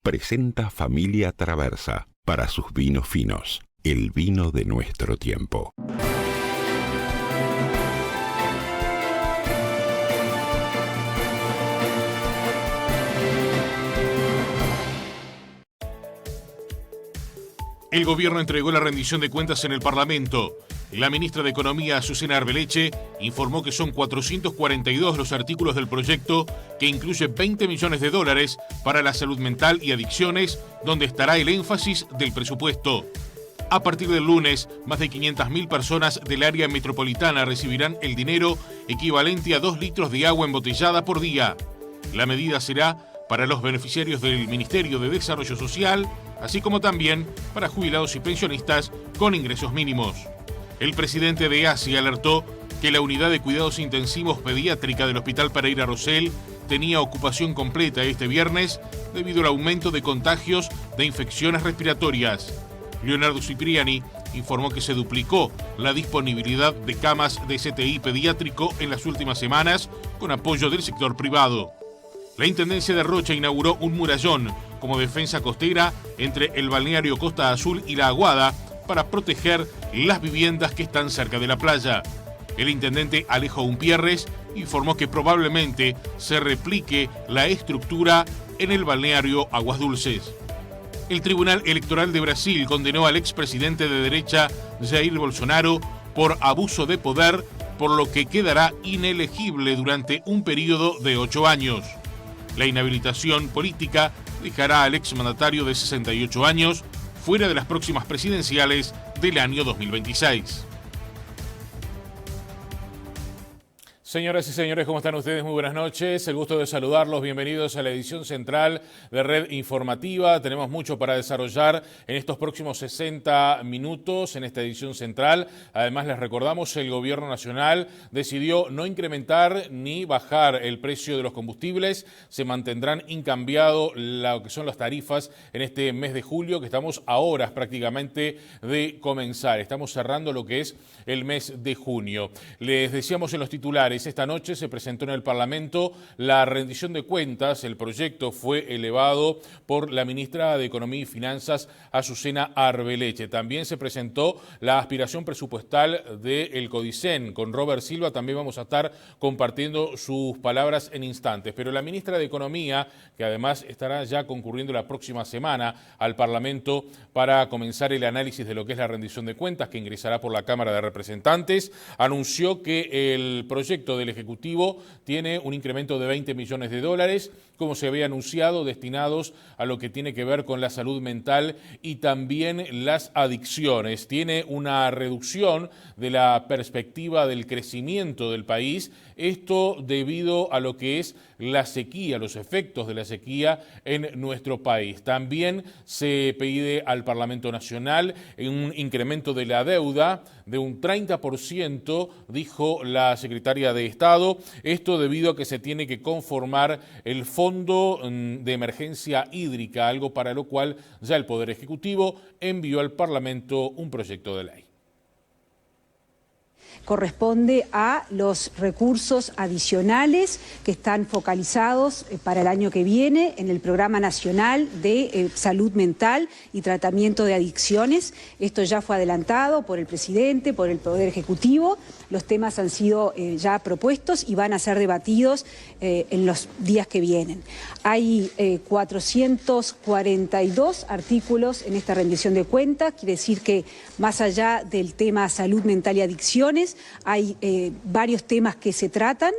presenta Familia Traversa para sus vinos finos, el vino de nuestro tiempo. El gobierno entregó la rendición de cuentas en el Parlamento. La ministra de Economía, Azucena Arbeleche, informó que son 442 los artículos del proyecto, que incluye $20 millones para la salud mental y adicciones, donde estará el énfasis del presupuesto. A partir del lunes, más de 500.000 personas del área metropolitana recibirán el dinero equivalente a 2 litros de agua embotellada por día. La medida será para los beneficiarios del Ministerio de Desarrollo Social, así como también para jubilados y pensionistas con ingresos mínimos. El presidente de ASI alertó que la unidad de cuidados intensivos pediátrica del Hospital Pereira Rosell tenía ocupación completa este viernes debido al aumento de contagios de infecciones respiratorias. Leonardo Cipriani informó que se duplicó la disponibilidad de camas de CTI pediátrico en las últimas semanas con apoyo del sector privado. La Intendencia de Rocha inauguró un murallón como defensa costera entre el balneario Costa Azul y La Aguada para proteger las viviendas que están cerca de la playa. El intendente Alejo Umpierres informó que probablemente se replique la estructura en el balneario Aguas Dulces. El Tribunal Electoral de Brasil condenó al expresidente de derecha Jair Bolsonaro por abuso de poder, por lo que quedará inelegible durante un periodo de 8 años. La inhabilitación política dejará al exmandatario de 68 años fuera de las próximas presidenciales del año 2026. Señoras y señores, ¿cómo están ustedes? Muy buenas noches. El gusto de saludarlos. Bienvenidos a la edición central de Red Informativa. Tenemos mucho para desarrollar en estos próximos 60 minutos en esta edición central. Además, les recordamos, el Gobierno Nacional decidió no incrementar ni bajar el precio de los combustibles. Se mantendrán incambiado lo que son las tarifas en este mes de julio, que estamos a horas prácticamente de comenzar. Estamos cerrando lo que es el mes de junio. Les decíamos en los titulares, esta noche se presentó en el Parlamento la rendición de cuentas. El proyecto fue elevado por la ministra de Economía y Finanzas, Azucena Arbeleche. También se presentó la aspiración presupuestal del Codicen. Con Robert Silva también vamos a estar compartiendo sus palabras en instantes. Pero la ministra de Economía, que además estará ya concurriendo la próxima semana al Parlamento para comenzar el análisis de lo que es la rendición de cuentas, que ingresará por la Cámara de Representantes, anunció que el proyecto del Ejecutivo tiene un incremento de $20 millones, como se había anunciado, destinados a lo que tiene que ver con la salud mental y también las adicciones. Tiene una reducción de la perspectiva del crecimiento del país, esto debido a lo que es la sequía, los efectos de la sequía en nuestro país. También se pide al Parlamento Nacional un incremento de la deuda de un 30%, dijo la secretaria de Estado, esto debido a que se tiene que conformar el Fondo de Emergencia Hídrica, algo para lo cual ya el Poder Ejecutivo envió al Parlamento un proyecto de ley. Corresponde a los recursos adicionales que están focalizados para el año que viene en el Programa Nacional de Salud Mental y Tratamiento de Adicciones. Esto ya fue adelantado por el presidente, por el Poder Ejecutivo. Los temas han sido ya propuestos y van a ser debatidos en los días que vienen. Hay 442 artículos en esta rendición de cuentas, quiere decir que más allá del tema salud mental y adicciones, hay varios temas que se tratan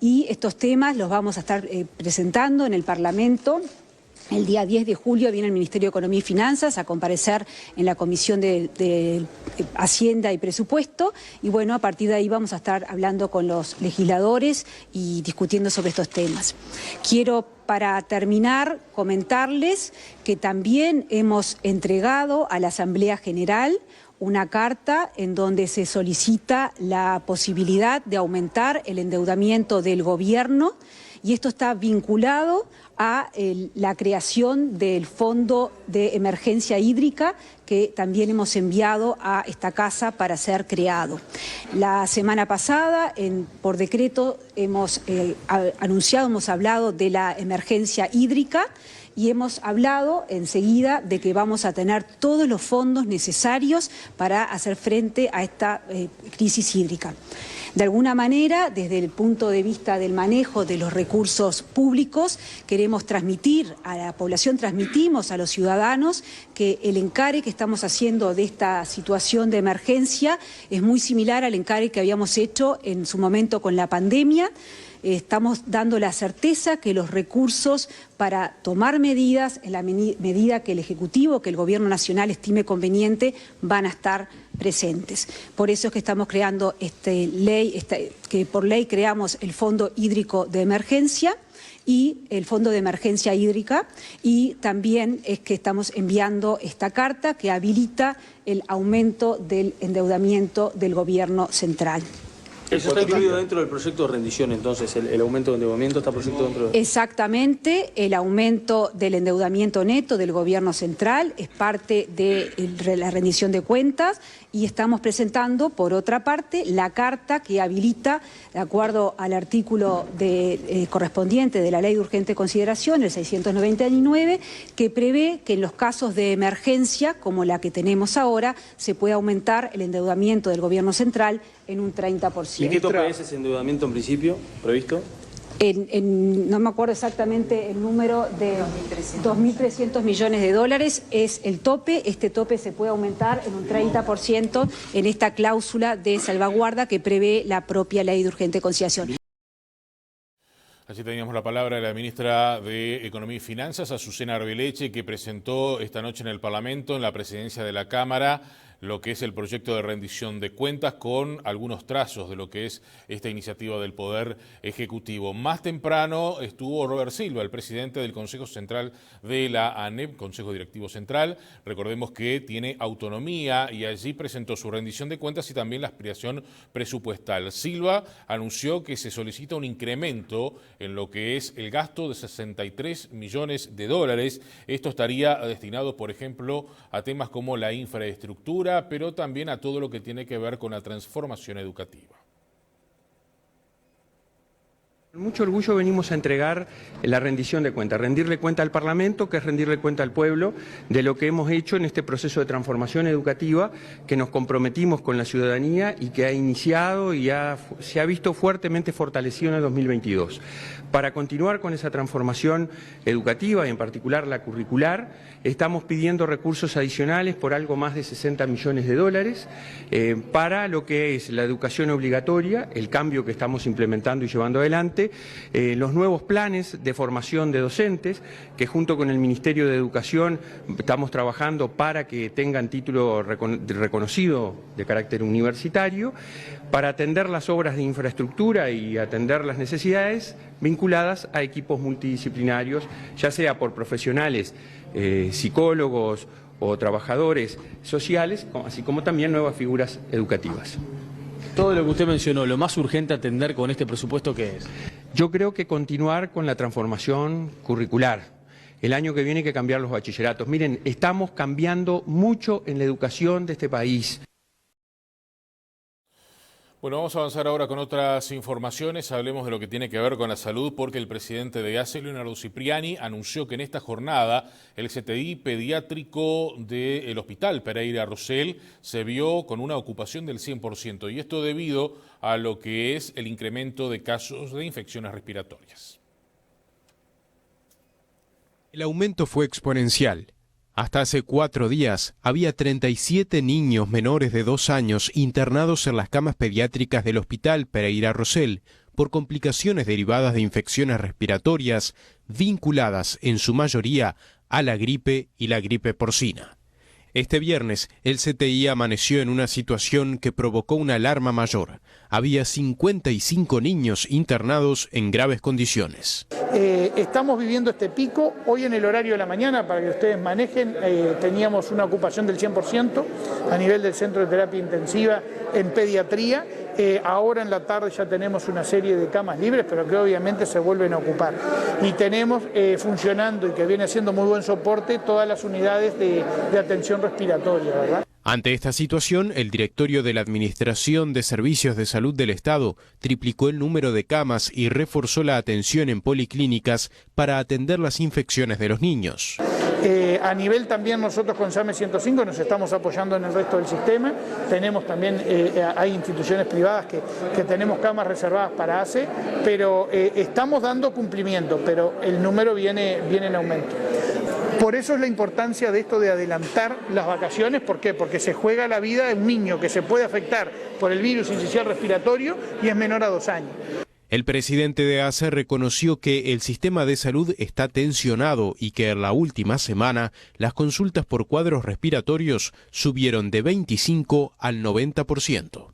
y estos temas los vamos a estar presentando en el Parlamento. El día 10 de julio viene el Ministerio de Economía y Finanzas a comparecer en la Comisión de Hacienda y Presupuesto y bueno, a partir de ahí vamos a estar hablando con los legisladores y discutiendo sobre estos temas. Quiero, para terminar, comentarles que también hemos entregado a la Asamblea General una carta en donde se solicita la posibilidad de aumentar el endeudamiento del gobierno y esto está vinculado a la creación del Fondo de Emergencia Hídrica que también hemos enviado a esta casa para ser creado. La semana pasada, por decreto, hemos anunciado, hemos hablado de la emergencia hídrica y hemos hablado enseguida de que vamos a tener todos los fondos necesarios para hacer frente a esta crisis hídrica. De alguna manera, desde el punto de vista del manejo de los recursos públicos, queremos transmitir a la población, transmitimos a los ciudadanos que el encare que estamos haciendo de esta situación de emergencia es muy similar al encare que habíamos hecho en su momento con la pandemia. Estamos dando la certeza que los recursos para tomar medidas, en la medida que el Ejecutivo, que el Gobierno Nacional estime conveniente, van a estar presentes. Por eso es que estamos creando que por ley creamos el Fondo Hídrico de Emergencia y el Fondo de Emergencia Hídrica, y también es que estamos enviando esta carta que habilita el aumento del endeudamiento del Gobierno central. ¿Eso está incluido dentro del proyecto de rendición, entonces? ¿El aumento de endeudamiento está proyectado dentro de...? Exactamente, el aumento del endeudamiento neto del Gobierno central es parte de la rendición de cuentas, y estamos presentando, por otra parte, la carta que habilita, de acuerdo al artículo correspondiente de la Ley de Urgente Consideración, el 699, que prevé que en los casos de emergencia, como la que tenemos ahora, se puede aumentar el endeudamiento del Gobierno central en un 30%. ¿Y qué tope es ese endeudamiento en principio previsto? No me acuerdo exactamente el número, de 2.300 millones de dólares es el tope. Este tope se puede aumentar en un 30% en esta cláusula de salvaguarda que prevé la propia Ley de Urgente Conciliación. Así teníamos la palabra de la ministra de Economía y Finanzas, Azucena Arbeleche, que presentó esta noche en el Parlamento, en la presidencia de la Cámara, lo que es el proyecto de rendición de cuentas con algunos trazos de lo que es esta iniciativa del Poder Ejecutivo. Más temprano estuvo Robert Silva, el presidente del Consejo Central de la ANEP, Consejo Directivo Central. Recordemos que tiene autonomía y allí presentó su rendición de cuentas y también la aspiración presupuestal. Silva anunció que se solicita un incremento en lo que es el gasto de 63 millones de dólares. Esto estaría destinado, por ejemplo, a temas como la infraestructura, pero también a todo lo que tiene que ver con la transformación educativa. Con mucho orgullo venimos a entregar la rendición de cuentas, rendirle cuenta al Parlamento, que es rendirle cuenta al pueblo de lo que hemos hecho en este proceso de transformación educativa que nos comprometimos con la ciudadanía y que ha iniciado y se ha visto fuertemente fortalecido en el 2022. Para continuar con esa transformación educativa y en particular la curricular, estamos pidiendo recursos adicionales por algo más de 60 millones de dólares para lo que es la educación obligatoria, el cambio que estamos implementando y llevando adelante, los nuevos planes de formación de docentes, que junto con el Ministerio de Educación estamos trabajando para que tengan título reconocido de carácter universitario, para atender las obras de infraestructura y atender las necesidades vinculadas a equipos multidisciplinarios, ya sea por profesionales, psicólogos o trabajadores sociales, así como también nuevas figuras educativas. Todo lo que usted mencionó, lo más urgente a atender con este presupuesto, ¿qué es? Yo creo que continuar con la transformación curricular. El año que viene hay que cambiar los bachilleratos. Miren, estamos cambiando mucho en la educación de este país. Bueno, vamos a avanzar ahora con otras informaciones. Hablemos de lo que tiene que ver con la salud, porque el presidente de ACE, Leonardo Cipriani, anunció que en esta jornada el CTI pediátrico del Hospital Pereira Rosell se vio con una ocupación del 100%, y esto debido a lo que es el incremento de casos de infecciones respiratorias. El aumento fue exponencial. Hasta hace 4 días había 37 niños menores de 2 años internados en las camas pediátricas del Hospital Pereira Rosell por complicaciones derivadas de infecciones respiratorias vinculadas en su mayoría a la gripe y la gripe porcina. Este viernes, el CTI amaneció en una situación que provocó una alarma mayor. Había 55 niños internados en graves condiciones. Estamos viviendo este pico. Hoy en el horario de la mañana, para que ustedes manejen, teníamos una ocupación del 100% a nivel del centro de terapia intensiva en pediatría. Ahora en la tarde ya tenemos una serie de camas libres, pero que obviamente se vuelven a ocupar. Y tenemos funcionando, y que viene haciendo muy buen soporte, todas las unidades de atención respiratoria, ¿verdad? Ante esta situación, el directorio de la Administración de Servicios de Salud del Estado triplicó el número de camas y reforzó la atención en policlínicas para atender las infecciones de los niños. A nivel también nosotros con SAME 105 nos estamos apoyando en el resto del sistema. Tenemos también, hay instituciones privadas que tenemos camas reservadas para ACE, pero estamos dando cumplimiento, pero el número viene en aumento. Por eso es la importancia de esto de adelantar las vacaciones. ¿Por qué? Porque se juega la vida de un niño que se puede afectar por el virus sincicial respiratorio y es menor a 2 años. El presidente de ACE reconoció que el sistema de salud está tensionado y que en la última semana las consultas por cuadros respiratorios subieron de 25 al 90%.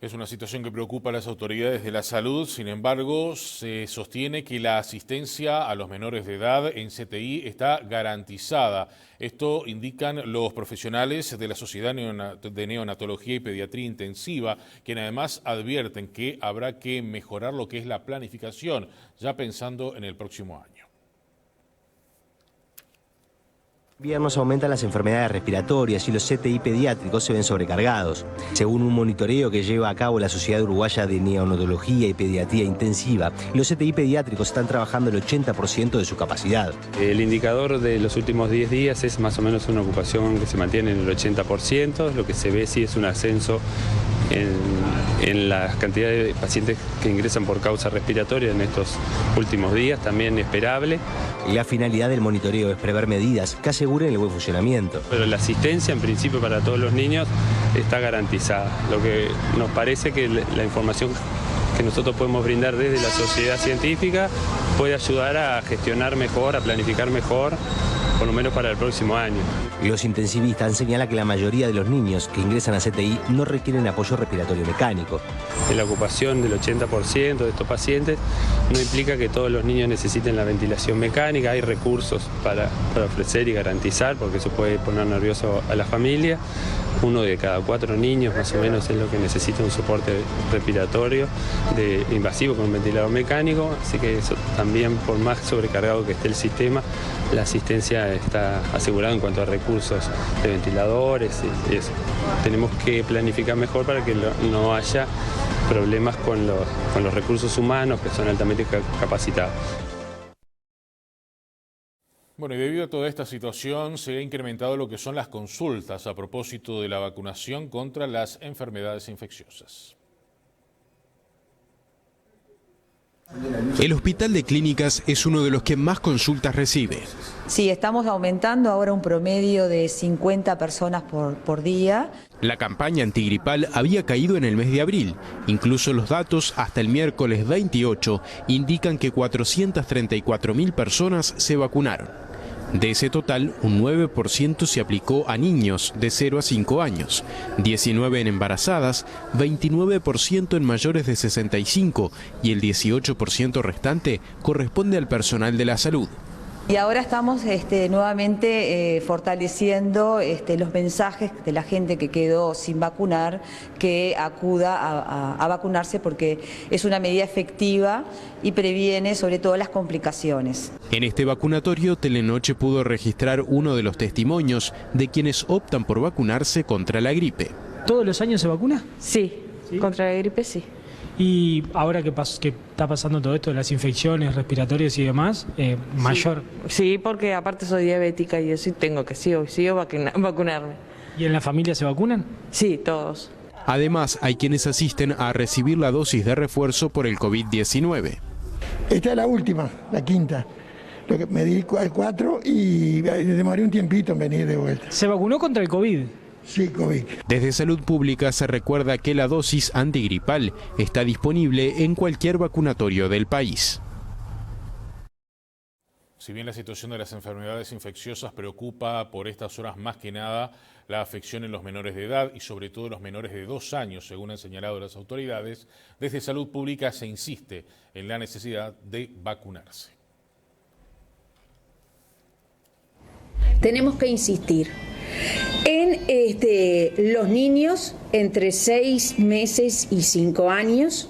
Es una situación que preocupa a las autoridades de la salud. Sin embargo, se sostiene que la asistencia a los menores de edad en CTI está garantizada. Esto indican los profesionales de la Sociedad de Neonatología y Pediatría Intensiva, quienes además advierten que habrá que mejorar lo que es la planificación, ya pensando en el próximo año. Inviernos aumentan las enfermedades respiratorias y los CTI pediátricos se ven sobrecargados. Según un monitoreo que lleva a cabo la Sociedad Uruguaya de Neonatología y Pediatría Intensiva, los CTI pediátricos están trabajando el 80% de su capacidad. El indicador de los últimos 10 días es más o menos una ocupación que se mantiene en el 80%. Lo que se ve sí es un ascenso en la cantidad de pacientes que ingresan por causa respiratoria en estos últimos días, también esperable. La finalidad del monitoreo es prever medidas que aseguren el buen funcionamiento. Pero la asistencia en principio para todos los niños está garantizada. Lo que nos parece que la información que nosotros podemos brindar desde la sociedad científica puede ayudar a gestionar mejor, a planificar mejor, por lo menos para el próximo año. Los intensivistas señalan que la mayoría de los niños que ingresan a CTI no requieren apoyo respiratorio mecánico. La ocupación del 80% de estos pacientes no implica que todos los niños necesiten la ventilación mecánica. Hay recursos para ofrecer y garantizar, porque eso puede poner nervioso a la familia. 1 de cada 4 niños más o menos es lo que necesita un soporte respiratorio invasivo con un ventilador mecánico, así que eso también, por más sobrecargado que esté el sistema, la asistencia está asegurada en cuanto a recursos de ventiladores y eso. Tenemos que planificar mejor para que no haya problemas con los recursos humanos que son altamente capacitados. Bueno, y debido a toda esta situación se ha incrementado lo que son las consultas a propósito de la vacunación contra las enfermedades infecciosas. El Hospital de Clínicas es uno de los que más consultas recibe. Sí, estamos aumentando ahora un promedio de 50 personas por día. La campaña antigripal había caído en el mes de abril. Incluso los datos hasta el miércoles 28 indican que 434.000 personas se vacunaron. De ese total, un 9% se aplicó a niños de 0 a 5 años, 19% en embarazadas, 29% en mayores de 65 y el 18% restante corresponde al personal de la salud. Y ahora estamos nuevamente fortaleciendo los mensajes de la gente que quedó sin vacunar, que acuda a vacunarse porque es una medida efectiva y previene sobre todo las complicaciones. En este vacunatorio, Telenoche pudo registrar uno de los testimonios de quienes optan por vacunarse contra la gripe. ¿Todos los años se vacuna? Sí, contra la gripe sí. Y ahora que está pasando todo esto de las infecciones respiratorias y demás, mayor. Sí, porque aparte soy diabética y eso tengo que sí o vacunarme. ¿Y en la familia se vacunan? Sí, todos. Además, hay quienes asisten a recibir la dosis de refuerzo por el COVID-19. Esta es la última, la quinta. Lo que me di al 4 y demoré un tiempito en venir de vuelta. ¿Se vacunó contra el COVID? Sí, COVID. Desde Salud Pública se recuerda que la dosis antigripal está disponible en cualquier vacunatorio del país. Si bien la situación de las enfermedades infecciosas preocupa por estas horas más que nada la afección en los menores de edad y sobre todo los menores de 2 años, según han señalado las autoridades, desde Salud Pública se insiste en la necesidad de vacunarse. Tenemos que insistir en los niños entre 6 meses y 5 años,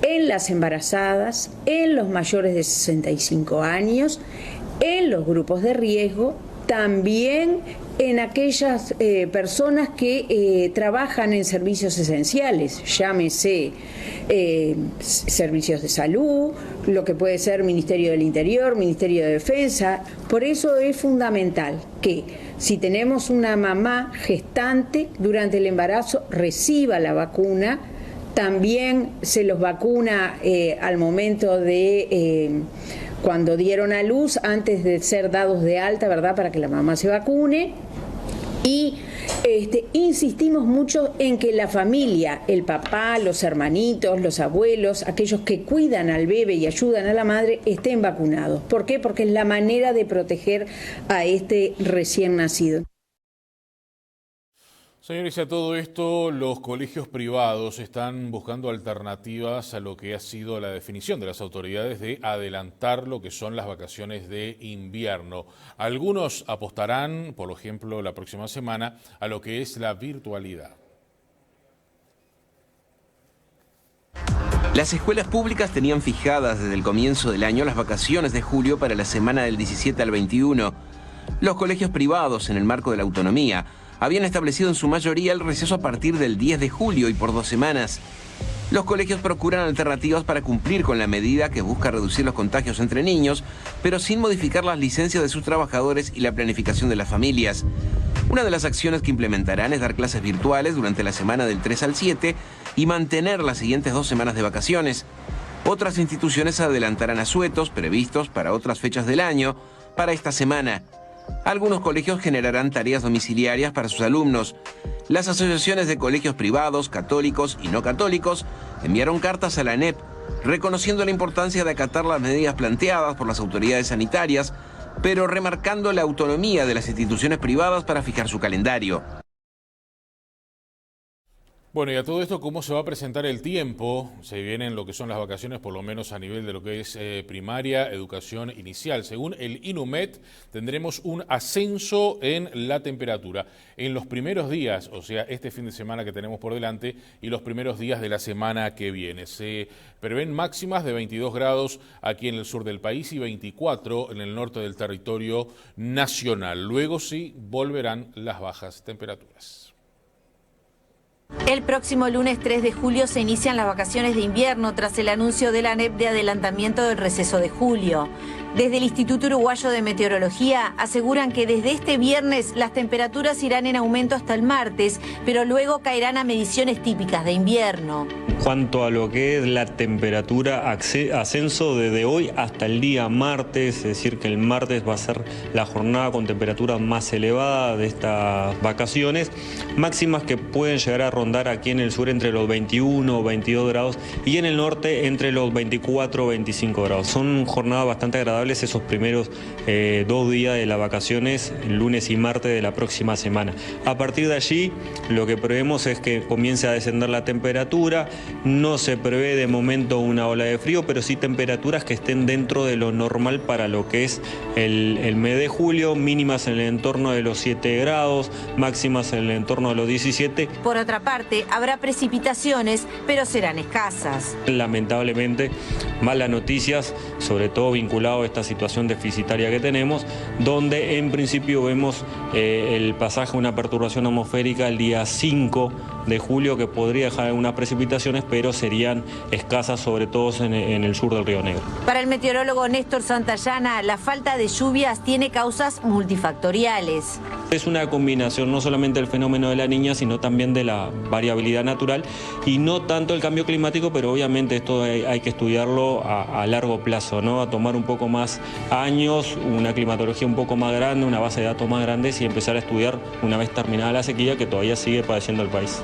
en las embarazadas, en los mayores de 65 años, en los grupos de riesgo, también en aquellas personas que trabajan en servicios esenciales, llámese servicios de salud, lo que puede ser Ministerio del Interior, Ministerio de Defensa. Por eso es fundamental que si tenemos una mamá gestante durante el embarazo reciba la vacuna. También se los vacuna al momento de cuando dieron a luz, antes de ser dados de alta, ¿verdad?, para que la mamá se vacune. Y insistimos mucho en que la familia, el papá, los hermanitos, los abuelos, aquellos que cuidan al bebé y ayudan a la madre, estén vacunados. ¿Por qué? Porque es la manera de proteger a este recién nacido. Señores, a todo esto, los colegios privados están buscando alternativas a lo que ha sido la definición de las autoridades de adelantar lo que son las vacaciones de invierno. Algunos apostarán, por ejemplo, la próxima semana, a lo que es la virtualidad. Las escuelas públicas tenían fijadas desde el comienzo del año las vacaciones de julio para la semana del 17 al 21. Los colegios privados, en el marco de la autonomía, habían establecido en su mayoría el receso a partir del 10 de julio y por 2 semanas. Los colegios procuran alternativas para cumplir con la medida que busca reducir los contagios entre niños, pero sin modificar las licencias de sus trabajadores y la planificación de las familias. Una de las acciones que implementarán es dar clases virtuales durante la semana del 3 al 7 y mantener las siguientes 2 semanas de vacaciones. Otras instituciones adelantarán asuetos previstos para otras fechas del año para esta semana. Algunos colegios generarán tareas domiciliarias para sus alumnos. Las asociaciones de colegios privados, católicos y no católicos enviaron cartas a la ANEP reconociendo la importancia de acatar las medidas planteadas por las autoridades sanitarias, pero remarcando la autonomía de las instituciones privadas para fijar su calendario. Bueno, y a todo esto, ¿cómo se va a presentar el tiempo? Se vienen lo que son las vacaciones, por lo menos a nivel de lo que es primaria, educación inicial. Según el INUMED, tendremos un ascenso en la temperatura en los primeros días, o sea, este fin de semana que tenemos por delante, y los primeros días de la semana que viene. Se prevén máximas de 22 grados aquí en el sur del país y 24 en el norte del territorio nacional. Luego sí volverán las bajas temperaturas. El próximo lunes 3 de julio se inician las vacaciones de invierno tras el anuncio de la ANEP de adelantamiento del receso de julio. Desde el Instituto Uruguayo de Meteorología aseguran que desde este viernes las temperaturas irán en aumento hasta el martes, pero luego caerán a mediciones típicas de invierno. En cuanto a lo que es la temperatura, ascenso desde hoy hasta el día martes, es decir que el martes va a ser la jornada con temperatura más elevada de estas vacaciones, máximas que pueden llegar a rondar aquí en el sur entre los 21 o 22 grados y en el norte entre los 24 o 25 grados. Son jornadas bastante agradables esos primeros 2 días de las vacaciones, lunes y martes de la próxima semana. A partir de allí, lo que prevemos es que comience a descender la temperatura. No se prevé de momento una ola de frío, pero sí temperaturas que estén dentro de lo normal para lo que es el mes de julio, mínimas en el entorno de los 7 grados, máximas en el entorno de los 17. Por otra parte, habrá precipitaciones, pero serán escasas. Lamentablemente, malas noticias, sobre todo vinculado a esta situación deficitaria que tenemos, donde en principio vemos el pasaje a una perturbación atmosférica el día 5 de julio que podría dejar algunas precipitaciones, pero serían escasas, sobre todo en el sur del Río Negro. Para el meteorólogo Néstor Santayana, la falta de lluvias tiene causas multifactoriales. Es una combinación no solamente del fenómeno de la Niña, sino también de la variabilidad natural y no tanto el cambio climático, pero obviamente esto hay que estudiarlo a largo plazo, ¿no? A tomar un poco más años, una climatología un poco más grande, una base de datos más grande y empezar a estudiar una vez terminada la sequía que todavía sigue padeciendo el país.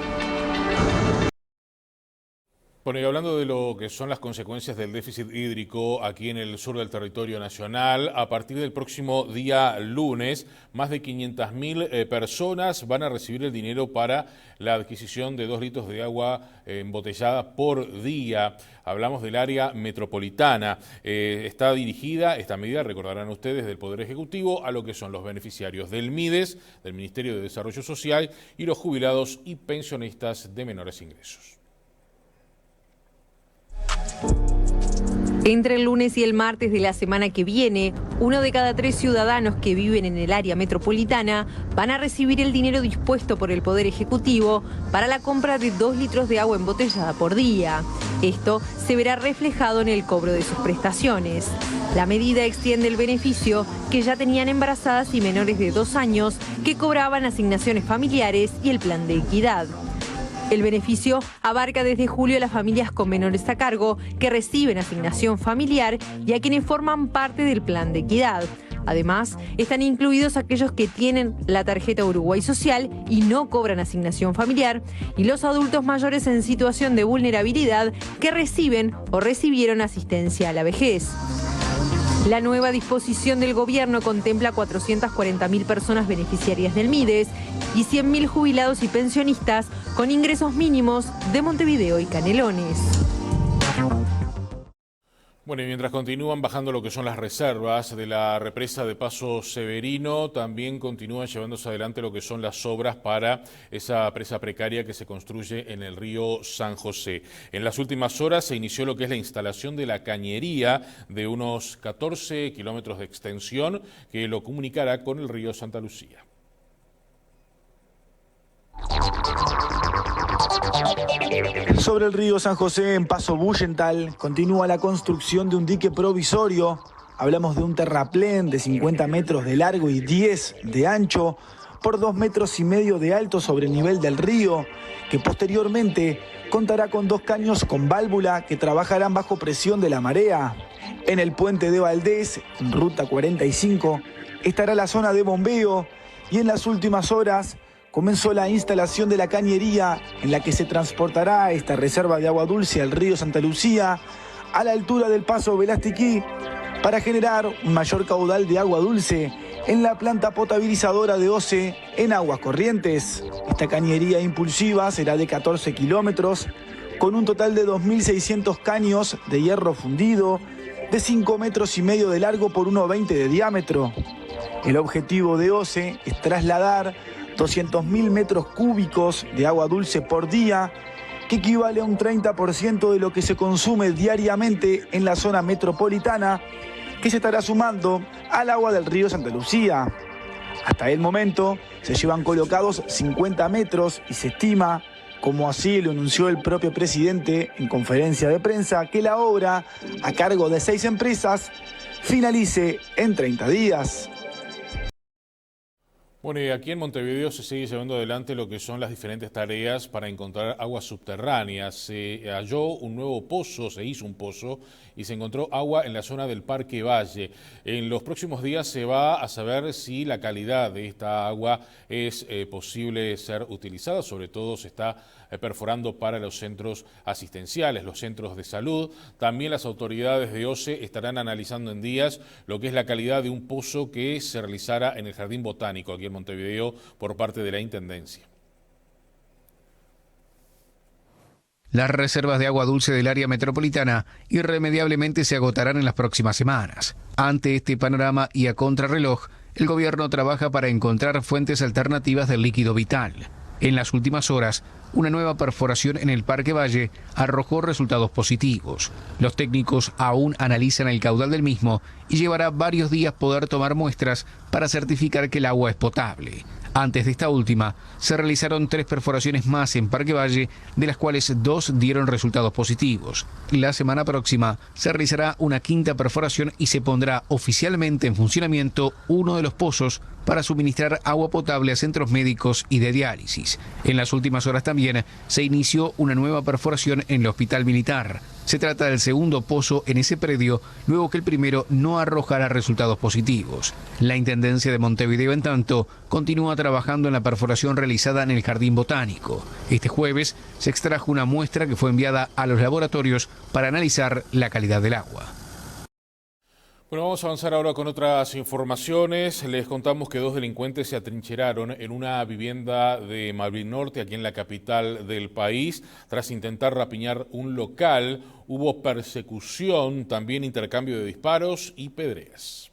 Bueno, y hablando de lo que son las consecuencias del déficit hídrico aquí en el sur del territorio nacional, a partir del próximo día lunes, más de 500.000 personas van a recibir el dinero para la adquisición de 2 litros de agua embotellada por día. Hablamos del área metropolitana. Está dirigida esta medida, recordarán ustedes, del Poder Ejecutivo a lo que son los beneficiarios del MIDES, del Ministerio de Desarrollo Social, y los jubilados y pensionistas de menores ingresos. Entre el lunes y el martes de la semana que viene, 1 de cada 3 ciudadanos que viven en el área metropolitana van a recibir el dinero dispuesto por el Poder Ejecutivo para la compra de 2 litros de agua embotellada por día. Esto se verá reflejado en el cobro de sus prestaciones. La medida extiende el beneficio que ya tenían embarazadas y menores de 2 años que cobraban asignaciones familiares y el plan de equidad. El beneficio abarca desde julio a las familias con menores a cargo que reciben asignación familiar y a quienes forman parte del plan de equidad. Además, están incluidos aquellos que tienen la tarjeta Uruguay Social y no cobran asignación familiar, y los adultos mayores en situación de vulnerabilidad que reciben o recibieron asistencia a la vejez. La nueva disposición del gobierno contempla 440.000 personas beneficiarias del MIDES y 100.000 jubilados y pensionistas con ingresos mínimos de Montevideo y Canelones. Bueno, y mientras continúan bajando lo que son las reservas de la represa de Paso Severino, también continúan llevándose adelante lo que son las obras para esa presa precaria que se construye en el río San José. En las últimas horas se inició lo que es la instalación de la cañería de unos 14 kilómetros de extensión que lo comunicará con el río Santa Lucía. Sobre el río San José, en Paso Bullental, continúa la construcción de un dique provisorio. Hablamos de un terraplén de 50 metros de largo y 10 de ancho, por 2,5 metros de alto sobre el nivel del río, que posteriormente contará con 2 caños con válvula que trabajarán bajo presión de la marea. En el puente de Valdés, en ruta 45, estará la zona de bombeo, y en las últimas horas comenzó la instalación de la cañería en la que se transportará esta reserva de agua dulce al río Santa Lucía a la altura del Paso Velastiquí para generar un mayor caudal de agua dulce en la planta potabilizadora de OCE en Aguas Corrientes. Esta cañería impulsiva será de 14 kilómetros con un total de 2.600 caños de hierro fundido de 5,5 metros de largo por 1,20 de diámetro. El objetivo de OCE es trasladar 200.000 metros cúbicos de agua dulce por día, que equivale a un 30% de lo que se consume diariamente en la zona metropolitana, que se estará sumando al agua del río Santa Lucía. Hasta el momento se llevan colocados 50 metros y se estima, como así lo anunció el propio presidente en conferencia de prensa, que la obra, a cargo de 6 empresas, finalice en 30 días. Bueno, y aquí en Montevideo se sigue llevando adelante lo que son las diferentes tareas para encontrar aguas subterráneas. Se halló un nuevo pozo, se hizo un pozo y se encontró agua en la zona del Parque Valle. En los próximos días se va a saber si la calidad de esta agua es posible ser utilizada. Sobre todo se está perforando para los centros asistenciales, los centros de salud. También las autoridades de OCE estarán analizando en días lo que es la calidad de un pozo que se realizara en el Jardín Botánico aquí en Montevideo por parte de la Intendencia. Las reservas de agua dulce del área metropolitana irremediablemente se agotarán en las próximas semanas. Ante este panorama y a contrarreloj, el gobierno trabaja para encontrar fuentes alternativas del líquido vital. En las últimas horas, una nueva perforación en el Parque Valle arrojó resultados positivos. Los técnicos aún analizan el caudal del mismo y llevará varios días poder tomar muestras para certificar que el agua es potable. Antes de esta última, se realizaron 3 perforaciones más en Parque Valle, de las cuales 2 dieron resultados positivos. La semana próxima se realizará una 5ª perforación y se pondrá oficialmente en funcionamiento uno de los pozos para suministrar agua potable a centros médicos y de diálisis. En las últimas horas también se inició una nueva perforación en el Hospital Militar. Se trata del segundo pozo en ese predio, luego que el primero no arrojará resultados positivos. La Intendencia de Montevideo, en tanto, continúa trabajando en la perforación realizada en el Jardín Botánico. Este jueves se extrajo una muestra que fue enviada a los laboratorios para analizar la calidad del agua. Bueno, vamos a avanzar ahora con otras informaciones. Les contamos que 2 delincuentes se atrincheraron en una vivienda de Malvin Norte, aquí en la capital del país. Tras intentar rapiñar un local, hubo persecución, también intercambio de disparos y pedreas.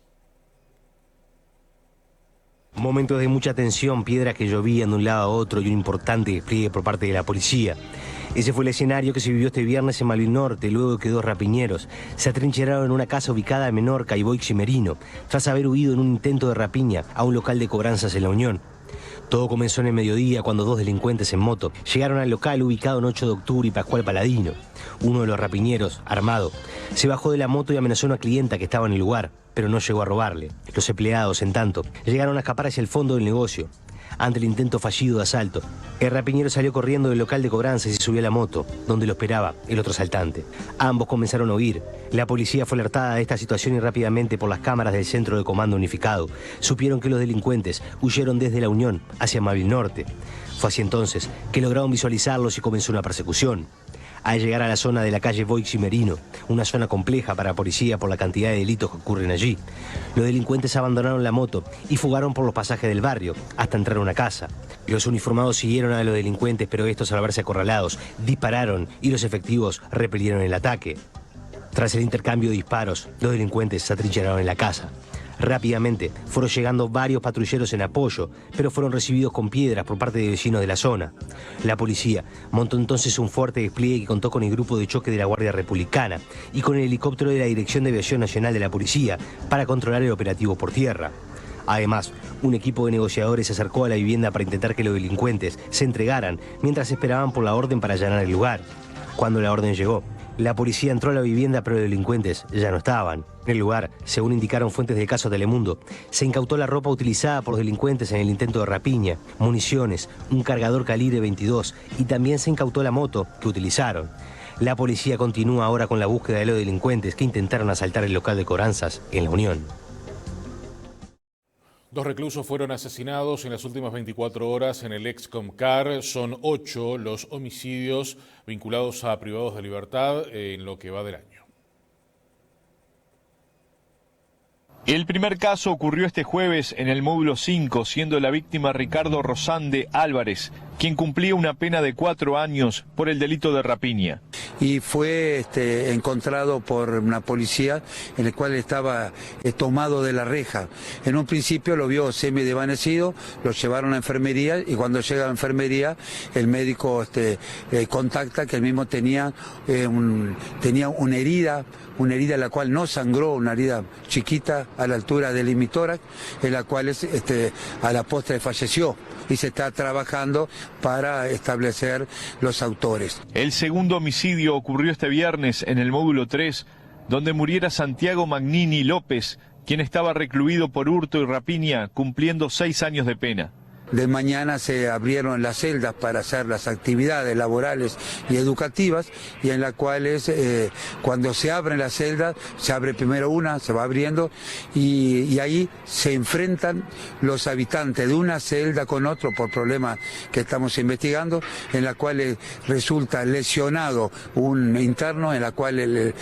Momentos de mucha tensión, piedras que llovían de un lado a otro y un importante despliegue por parte de la policía. Ese fue el escenario que se vivió este viernes en Malvin Norte, luego que 2 rapiñeros se atrincheraron en una casa ubicada en Menorca y Boix y Merino, tras haber huido en un intento de rapiña a un local de cobranzas en La Unión. Todo comenzó en el mediodía cuando 2 delincuentes en moto llegaron al local ubicado en 8 de octubre y Pascual Paladino. Uno de los rapiñeros, armado, se bajó de la moto y amenazó a una clienta que estaba en el lugar, pero no llegó a robarle. Los empleados, en tanto, llegaron a escapar hacia el fondo del negocio. Ante el intento fallido de asalto, el rapiñero salió corriendo del local de cobranzas y subió a la moto, donde lo esperaba el otro asaltante. Ambos comenzaron a huir. La policía fue alertada de esta situación y rápidamente por las cámaras del Centro de Comando Unificado supieron que los delincuentes huyeron desde La Unión hacia Malvin Norte. Fue así entonces que lograron visualizarlos y comenzó una persecución. Al llegar a la zona de la calle Boix y Merino, una zona compleja para la policía por la cantidad de delitos que ocurren allí, los delincuentes abandonaron la moto y fugaron por los pasajes del barrio hasta entrar a una casa. Los uniformados siguieron a los delincuentes, pero estos, al verse acorralados, dispararon y los efectivos repelieron el ataque. Tras el intercambio de disparos, los delincuentes se atrincheraron en la casa. Rápidamente fueron llegando varios patrulleros en apoyo, pero fueron recibidos con piedras por parte de vecinos de la zona. La policía montó entonces un fuerte despliegue que contó con el grupo de choque de la Guardia Republicana y con el helicóptero de la Dirección de Aviación Nacional de la Policía para controlar el operativo por tierra. Además, un equipo de negociadores se acercó a la vivienda para intentar que los delincuentes se entregaran mientras esperaban por la orden para allanar el lugar. Cuando la orden llegó, la policía entró a la vivienda, pero los delincuentes ya no estaban. En el lugar, según indicaron fuentes del caso Telemundo, se incautó la ropa utilizada por los delincuentes en el intento de rapiña, municiones, un cargador calibre 22 y también se incautó la moto que utilizaron. La policía continúa ahora con la búsqueda de los delincuentes que intentaron asaltar el local de cobranzas en La Unión. 2 reclusos fueron asesinados en las últimas 24 horas en el ex Comcar. Son 8 los homicidios vinculados a privados de libertad en lo que va del año. El primer caso ocurrió este jueves en el módulo 5, siendo la víctima Ricardo Rosande Álvarez, quien cumplía una pena de 4 años por el delito de rapiña. Y fue encontrado por una policía en el cual estaba tomado de la reja. En un principio lo vio semi-desvanecido, lo llevaron a la enfermería y cuando llega a la enfermería el médico contacta que él mismo tenía una herida en la cual no sangró, una herida chiquita a la altura del hemitórax, en la cual a la postre falleció y se está trabajando para establecer los autores. El segundo homicidio ocurrió este viernes en el módulo 3, donde muriera Santiago Magnini López, quien estaba recluido por hurto y rapiña, cumpliendo 6 años de pena. De mañana se abrieron las celdas para hacer las actividades laborales y educativas, y en las cuales cuando se abren las celdas, se abre primero una, se va abriendo, y ahí se enfrentan los habitantes de una celda con otro por problemas que estamos investigando, en la cual resulta lesionado un interno, en la cual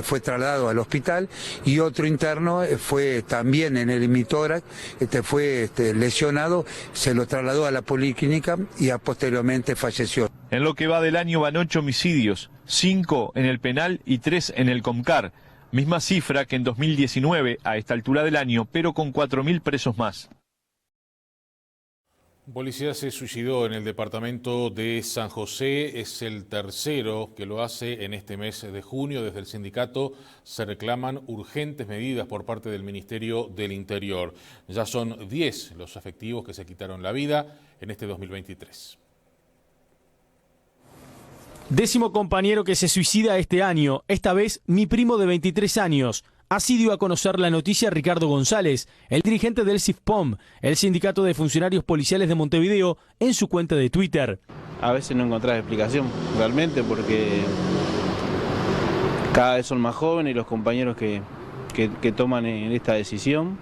fue trasladado al hospital, y otro interno fue también en el hemitórax, fue lesionado, se lo trasladó a la policlínica y posteriormente falleció. En lo que va del año van 8 homicidios, 5 en el penal y 3 en el Comcar. Misma cifra que en 2019 a esta altura del año, pero con 4.000 presos más. Un policía se suicidó en el departamento de San José, es el tercero que lo hace en este mes de junio. Desde el sindicato se reclaman urgentes medidas por parte del Ministerio del Interior. Ya son 10 los efectivos que se quitaron la vida en este 2023. 10º compañero que se suicida este año, esta vez mi primo de 23 años. Así dio a conocer la noticia Ricardo González, el dirigente del SIFPOM, el Sindicato de Funcionarios Policiales de Montevideo, en su cuenta de Twitter. A veces no encontrás explicación, realmente, porque cada vez son más jóvenes los compañeros que toman esta decisión,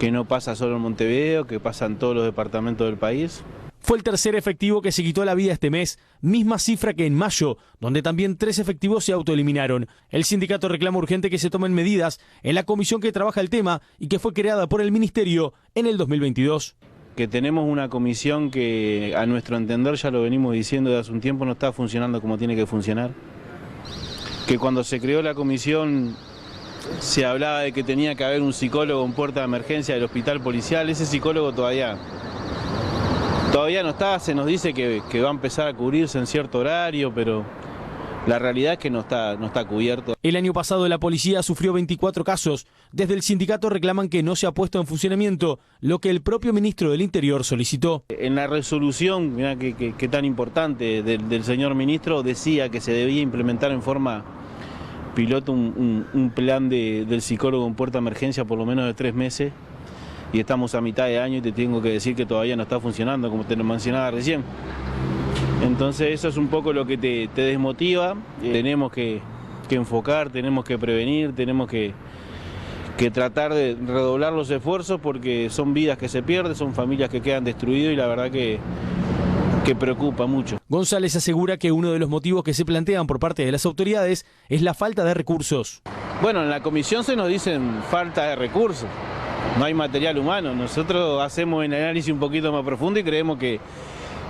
que no pasa solo en Montevideo, que pasa en todos los departamentos del país. Fue el tercer efectivo que se quitó la vida este mes, misma cifra que en mayo, donde también 3 efectivos se autoeliminaron. El sindicato reclama urgente que se tomen medidas en la comisión que trabaja el tema y que fue creada por el Ministerio en el 2022. Que tenemos una comisión que, a nuestro entender, ya lo venimos diciendo desde hace un tiempo, no está funcionando como tiene que funcionar. Que cuando se creó la comisión se hablaba de que tenía que haber un psicólogo en puerta de emergencia del hospital policial. Ese psicólogo todavía Todavía no está, se nos dice que va a empezar a cubrirse en cierto horario, pero la realidad es que no está cubierto. El año pasado la policía sufrió 24 casos. Desde el sindicato reclaman que no se ha puesto en funcionamiento lo que el propio ministro del Interior solicitó. En la resolución, mirá que tan importante, del señor ministro, decía que se debía implementar en forma piloto un plan del psicólogo en puerta de emergencia por lo menos de 3 meses. Y estamos a mitad de año y te tengo que decir que todavía no está funcionando, como te lo mencionaba recién. Entonces eso es un poco lo que te desmotiva. Tenemos que enfocar, tenemos que prevenir, tenemos que tratar de redoblar los esfuerzos porque son vidas que se pierden, son familias que quedan destruidas y la verdad que preocupa mucho. González asegura que uno de los motivos que se plantean por parte de las autoridades es la falta de recursos. Bueno, en la comisión se nos dicen falta de recursos, no hay material humano. Nosotros hacemos un análisis un poquito más profundo y creemos que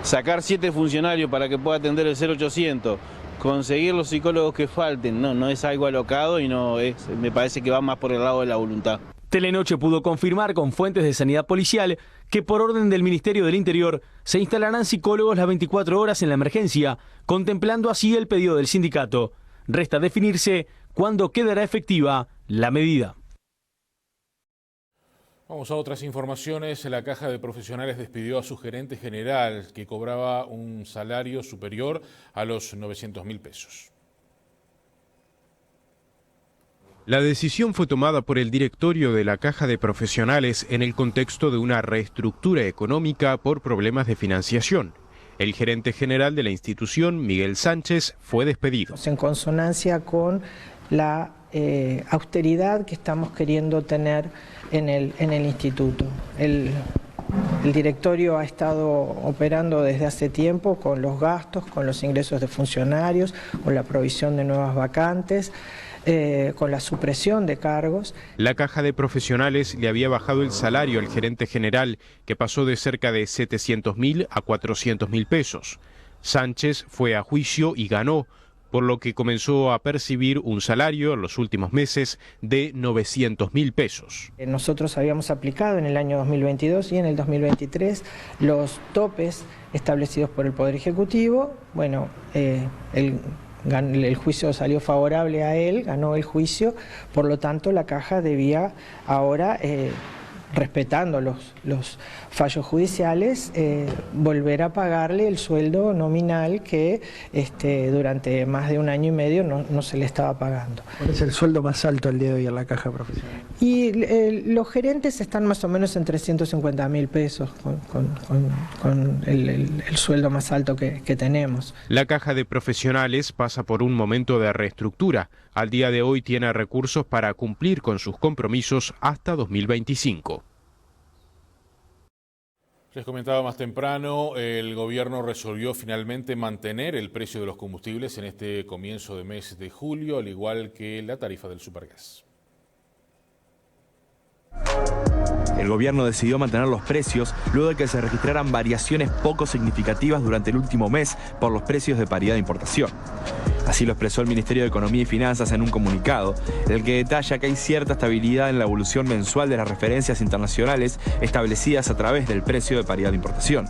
sacar 7 funcionarios para que pueda atender el 0800, conseguir los psicólogos que falten, no es algo alocado y me parece que va más por el lado de la voluntad. Telenoche pudo confirmar con fuentes de sanidad policial que por orden del Ministerio del Interior se instalarán psicólogos las 24 horas en la emergencia, contemplando así el pedido del sindicato. Resta definirse cuándo quedará efectiva la medida. Vamos a otras informaciones. La Caja de Profesionales despidió a su gerente general, que cobraba un salario superior a los 900.000 pesos. La decisión fue tomada por el directorio de la Caja de Profesionales en el contexto de una reestructura económica por problemas de financiación. El gerente general de la institución, Miguel Sánchez, fue despedido. En consonancia con la austeridad que estamos queriendo tener en el instituto. El directorio ha estado operando desde hace tiempo con los gastos, con los ingresos de funcionarios, con la provisión de nuevas vacantes, con la supresión de cargos. La Caja de Profesionales le había bajado el salario al gerente general, que pasó de cerca de 700.000 a 400.000 pesos. Sánchez fue a juicio y ganó, por lo que comenzó a percibir un salario en los últimos meses de 900.000 pesos. Nosotros habíamos aplicado en el año 2022 y en el 2023 los topes establecidos por el Poder Ejecutivo. Bueno, el juicio salió favorable a él, ganó el juicio, por lo tanto la Caja debía ahora, respetando los fallos judiciales, volver a pagarle el sueldo nominal que durante más de 1 año y medio no se le estaba pagando. ¿Cuál es el sueldo más alto al día de hoy en la Caja Profesional? Y los gerentes están más o menos en 350.000 pesos con el sueldo más alto que tenemos. La Caja de Profesionales pasa por un momento de reestructura. Al día de hoy tiene recursos para cumplir con sus compromisos hasta 2025. Les comentaba más temprano, el gobierno resolvió finalmente mantener el precio de los combustibles en este comienzo de mes de julio, al igual que la tarifa del supergas. El gobierno decidió mantener los precios luego de que se registraran variaciones poco significativas durante el último mes por los precios de paridad de importación. Así lo expresó el Ministerio de Economía y Finanzas en un comunicado, en el que detalla que hay cierta estabilidad en la evolución mensual de las referencias internacionales establecidas a través del precio de paridad de importación.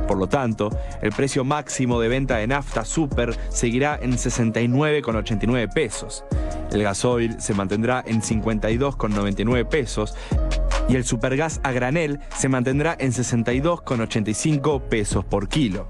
Por lo tanto, el precio máximo de venta de nafta super seguirá en 69,89 pesos. El gasoil se mantendrá en 52,99 pesos y el supergas a granel se mantendrá en 62,85 pesos por kilo.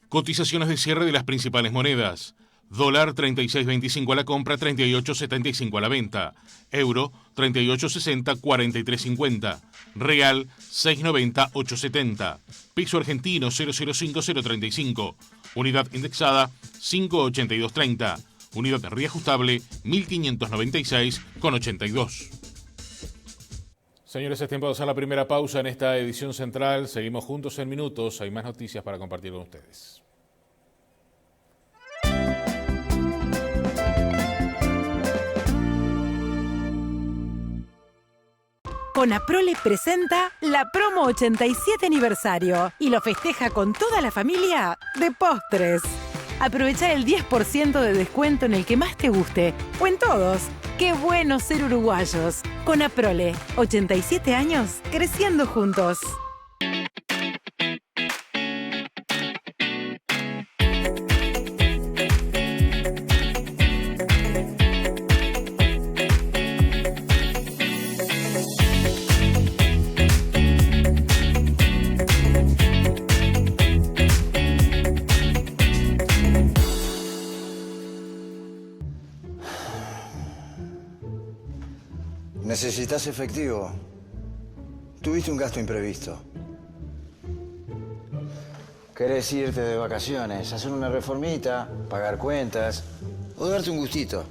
Cotizaciones de cierre de las principales monedas. Dólar 36.25 a la compra, 38.75 a la venta. Euro 38.60, 43.50. Real 6.90, 8.70. Peso argentino 0.05, 0.35. Unidad indexada 5.8230. Unidad reajustable 1.596,82. Señores, es tiempo de hacer la primera pausa en esta edición central. Seguimos juntos en minutos. Hay más noticias para compartir con ustedes. Conaprole presenta la promo 87 aniversario y lo festeja con toda la familia de postres. Aprovecha el 10% de descuento en el que más te guste o en todos. ¡Qué bueno ser uruguayos! Con Aprole, 87 años creciendo juntos. ¿Necesitas efectivo? Tuviste un gasto imprevisto. ¿Querés irte de vacaciones, hacer una reformita, pagar cuentas o darte un gustito?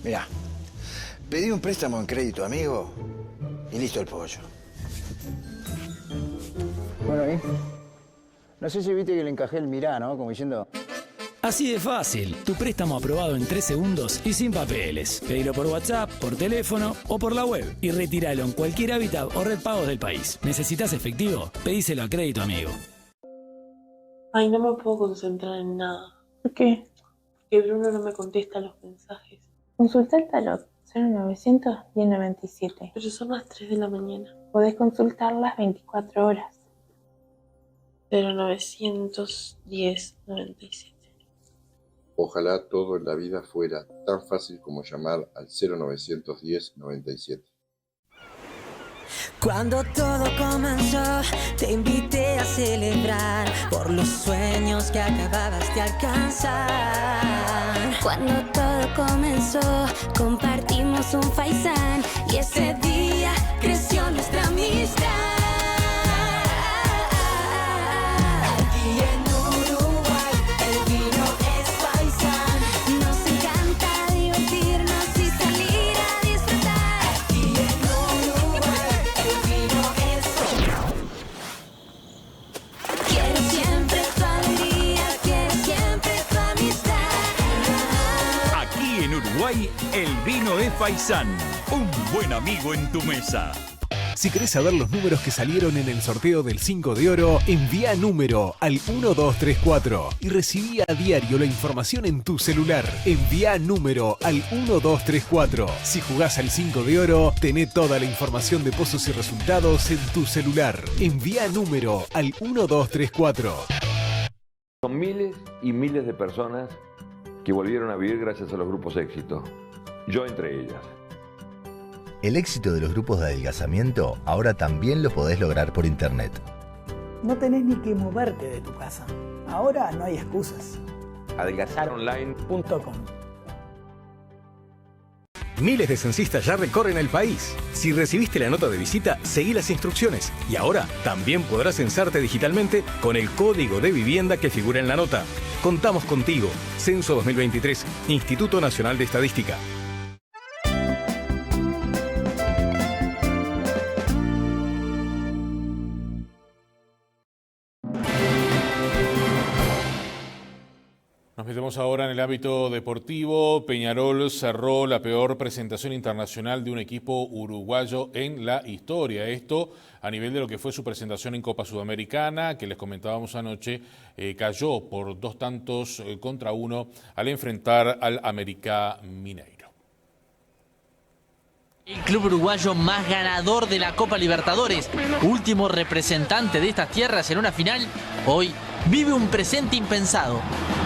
Mirá, pedí un préstamo en crédito amigo y listo el pollo. Bueno, ¿y? No sé si viste que le encajé el mirá, ¿no? Como diciendo... Así de fácil, tu préstamo aprobado en 3 segundos y sin papeles. Pedilo por WhatsApp, por teléfono o por la web y retíralo en cualquier hábitat o red pagos del país. ¿Necesitas efectivo? Pedíselo a Crédito Amigo. Ay, no me puedo concentrar en nada. ¿Por qué? Porque Bruno no me contesta los mensajes. Consulta el tarot 0900 1097. Pero son las 3 de la mañana. Podés consultar las 24 horas. 0900 1097. Ojalá todo en la vida fuera tan fácil como llamar al 0910-97. Cuando todo comenzó, te invité a celebrar por los sueños que acababas de alcanzar. Cuando todo comenzó, compartimos un faisán y ese día creció nuestra amistad. Aquí en Uruguay el vino es faisán. Nos encanta divertirnos y salir a disfrutar. Aquí en Uruguay el vino es faisán. Quiero siempre tu alegría, quiero siempre tu amistad. Aquí en Uruguay, el vino es faisán. Un buen amigo en tu mesa. Si querés saber los números que salieron en el sorteo del 5 de oro, envía número al 1234 y recibí a diario la información en tu celular. Envía número al 1234. Si jugás al 5 de oro, tené toda la información de pozos y resultados en tu celular. Envía número al 1234. Son miles y miles de personas que volvieron a vivir gracias a los grupos éxito. Yo entre ellas. El éxito de los grupos de adelgazamiento ahora también lo podés lograr por internet. No tenés ni que moverte de tu casa. Ahora no hay excusas. Adelgazaronline.com. Miles de censistas ya recorren el país. Si recibiste la nota de visita, seguí las instrucciones. Y ahora también podrás censarte digitalmente con el código de vivienda que figura en la nota. Contamos contigo. Censo 2023, Instituto Nacional de Estadística. Nos metemos ahora en el ámbito deportivo. Peñarol cerró la peor presentación internacional de un equipo uruguayo en la historia. Esto a nivel de lo que fue su presentación en Copa Sudamericana, que les comentábamos anoche, cayó por 2-1 al enfrentar al América Mineiro. El club uruguayo más ganador de la Copa Libertadores, último representante de estas tierras en una final, hoy vive un presente impensado.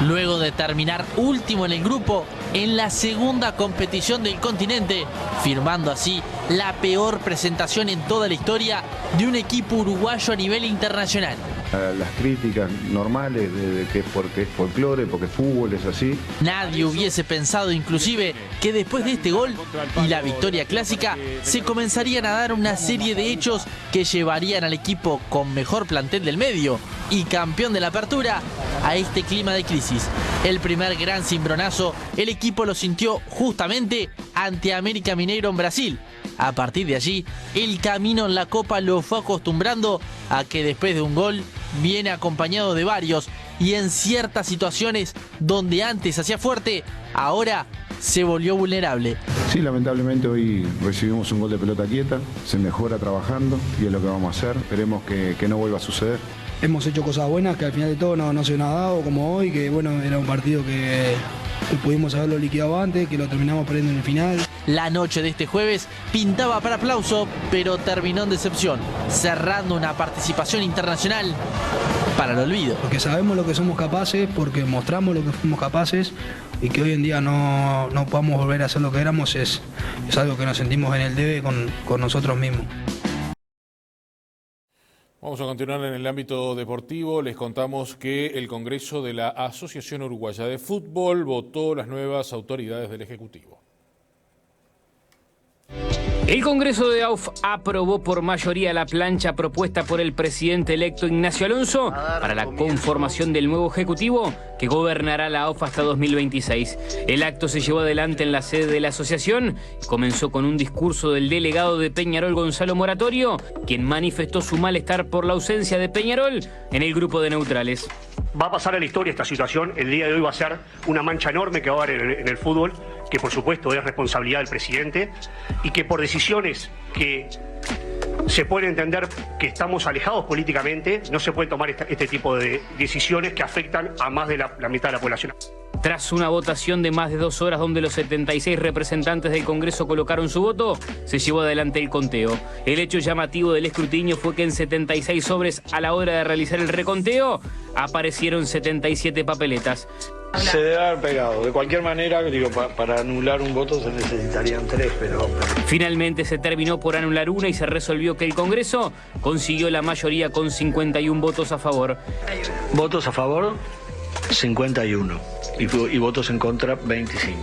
Luego de terminar último en el grupo en la segunda competición del continente, firmando así la peor presentación en toda la historia de un equipo uruguayo a nivel internacional. Las críticas normales de que es porque es folclore, porque es fútbol, es así. Nadie hubiese pensado inclusive que después de este gol y la victoria clásica se comenzarían a dar una serie de hechos que llevarían al equipo con mejor plantel del medio y campeón de la apertura a este clima de crisis. El primer gran cimbronazo el equipo lo sintió justamente ante América Mineiro en Brasil. A partir de allí, el camino en la Copa lo fue acostumbrando a que después de un gol viene acompañado de varios y en ciertas situaciones donde antes hacía fuerte, ahora se volvió vulnerable. Sí, lamentablemente hoy recibimos un gol de pelota quieta, se mejora trabajando y es lo que vamos a hacer. Esperemos que no vuelva a suceder. hemos hecho cosas buenas que al final de todo no se nos ha dado, como hoy, que bueno, era un partido que pudimos haberlo liquidado antes, que lo terminamos perdiendo en el final. La noche de este jueves pintaba para aplauso, pero terminó en decepción, cerrando una participación internacional para el olvido. Porque sabemos lo que somos capaces, porque mostramos lo que fuimos capaces, y que hoy en día no podamos volver a hacer lo que éramos es algo que nos sentimos en el debe con nosotros mismos. Vamos a continuar en el ámbito deportivo. Les contamos que el Congreso de la Asociación Uruguaya de Fútbol votó las nuevas autoridades del Ejecutivo. El Congreso de AUF aprobó por mayoría la plancha propuesta por el presidente electo Ignacio Alonso para la conformación del nuevo Ejecutivo que gobernará la AUF hasta 2026. El acto se llevó adelante en la sede de la asociación y comenzó con un discurso del delegado de Peñarol, Gonzalo Moratorio, quien manifestó su malestar por la ausencia de Peñarol en el grupo de neutrales. Va a pasar a la historia esta situación. El día de hoy va a ser una mancha enorme que va a haber en el fútbol, que por supuesto es responsabilidad del presidente y que por decisiones que se puede entender que estamos alejados políticamente, no se puede tomar este tipo de decisiones que afectan a más de la mitad de la población. Tras una votación de más de 2 horas donde los 76 representantes del Congreso colocaron su voto, se llevó adelante el conteo. El hecho llamativo del escrutinio fue que en 76 sobres a la hora de realizar el reconteo aparecieron 77 papeletas. Se debe haber pegado. De cualquier manera, digo, para anular un voto se necesitarían 3, pero... Finalmente se terminó por anular una y se resolvió que el Congreso consiguió la mayoría con 51 votos a favor. ¿Votos a favor? 51. Y votos en contra, 25.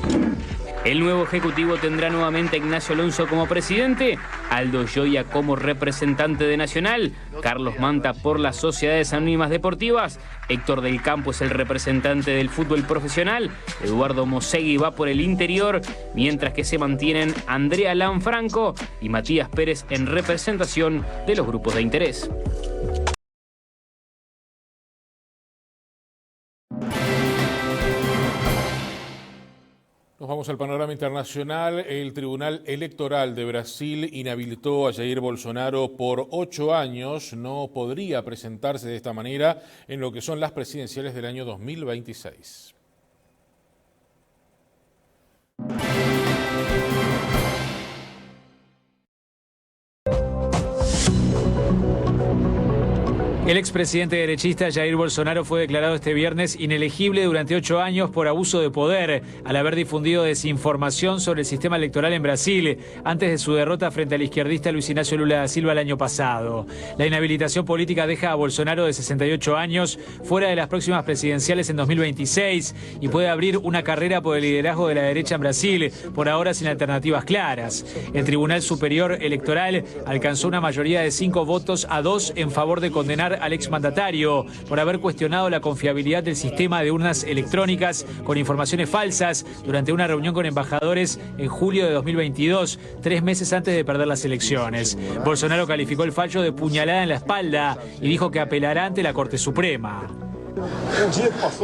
El nuevo Ejecutivo tendrá nuevamente a Ignacio Alonso como presidente, Aldo Gioia como representante de Nacional, Carlos Manta por las Sociedades Anónimas Deportivas, Héctor del Campo es el representante del fútbol profesional, Eduardo Mosegui va por el interior, mientras que se mantienen Andrea Lanfranco y Matías Pérez en representación de los grupos de interés. Nos vamos al panorama internacional. El Tribunal Electoral de Brasil inhabilitó a Jair Bolsonaro por 8 años. No podría presentarse de esta manera en lo que son las presidenciales del año 2026. El expresidente derechista Jair Bolsonaro fue declarado este viernes inelegible durante 8 años por abuso de poder, al haber difundido desinformación sobre el sistema electoral en Brasil, antes de su derrota frente al izquierdista Luis Ignacio Lula da Silva el año pasado. La inhabilitación política deja a Bolsonaro, de 68 años, fuera de las próximas presidenciales en 2026 y puede abrir una carrera por el liderazgo de la derecha en Brasil, por ahora sin alternativas claras. El Tribunal Superior Electoral alcanzó una mayoría de 5 votos a 2 en favor de condenar al exmandatario por haber cuestionado la confiabilidad del sistema de urnas electrónicas con informaciones falsas durante una reunión con embajadores en julio de 2022, 3 meses antes de perder las elecciones. Bolsonaro calificó el fallo de puñalada en la espalda y dijo que apelará ante la Corte Suprema.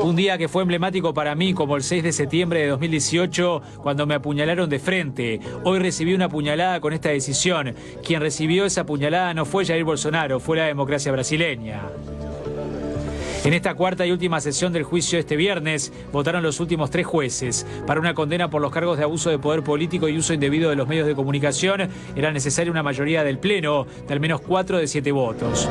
Un día que fue emblemático para mí, como el 6 de septiembre de 2018, cuando me apuñalaron de frente. Hoy recibí una puñalada con esta decisión. Quien recibió esa puñalada no fue Jair Bolsonaro, fue la democracia brasileña. En esta cuarta y última sesión del juicio este viernes, votaron los últimos 3 jueces. Para una condena por los cargos de abuso de poder político y uso indebido de los medios de comunicación, era necesaria una mayoría del Pleno, de al menos 4 de 7 votos.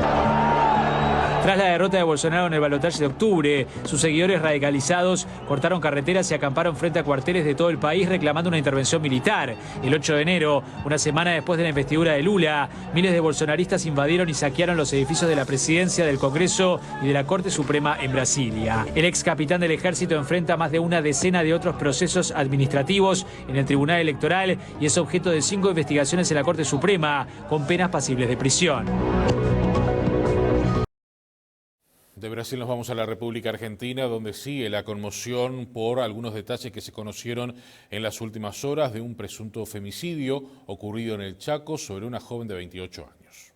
Tras la derrota de Bolsonaro en el balotaje de octubre, sus seguidores radicalizados cortaron carreteras y acamparon frente a cuarteles de todo el país reclamando una intervención militar. El 8 de enero, una semana después de la investidura de Lula, miles de bolsonaristas invadieron y saquearon los edificios de la presidencia, del Congreso y de la Corte Suprema en Brasilia. El ex capitán del ejército enfrenta más de una decena de otros procesos administrativos en el Tribunal Electoral y es objeto de 5 investigaciones en la Corte Suprema, con penas pasibles de prisión. De Brasil nos vamos a la República Argentina, donde sigue la conmoción por algunos detalles que se conocieron en las últimas horas de un presunto femicidio ocurrido en el Chaco sobre una joven de 28 años.